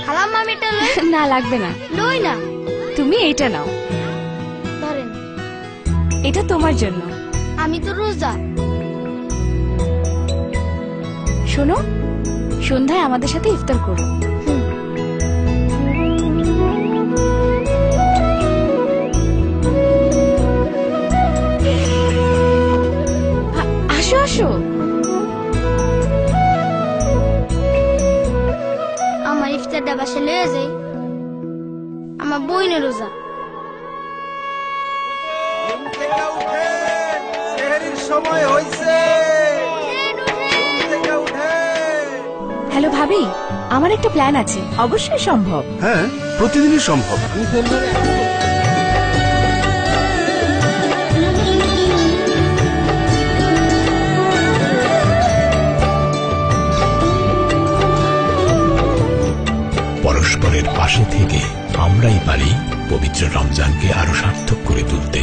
খালাম মামি এটা না লাগবে না, লই না। তুমি এইটা নাও। ধরেন, এটা তোমার জন্য। আমি তো রোজা। শোনো, সন্ধ্যায় আমাদের সাথে ইফতার করো। আসো আসো। আমার ইফতারটা বাসে লয়ে যাই, আমার বইনের রোজা। হ্যালো ভাবি, আমার একটা প্ল্যান আছে। অবশ্যই সম্ভব। হ্যাঁ, প্রতিদিনই সম্ভব। পরস্পরের পাশে থেকে আমরাই পারি পবিত্র রমজানকে আরো সার্থক করে তুলতে।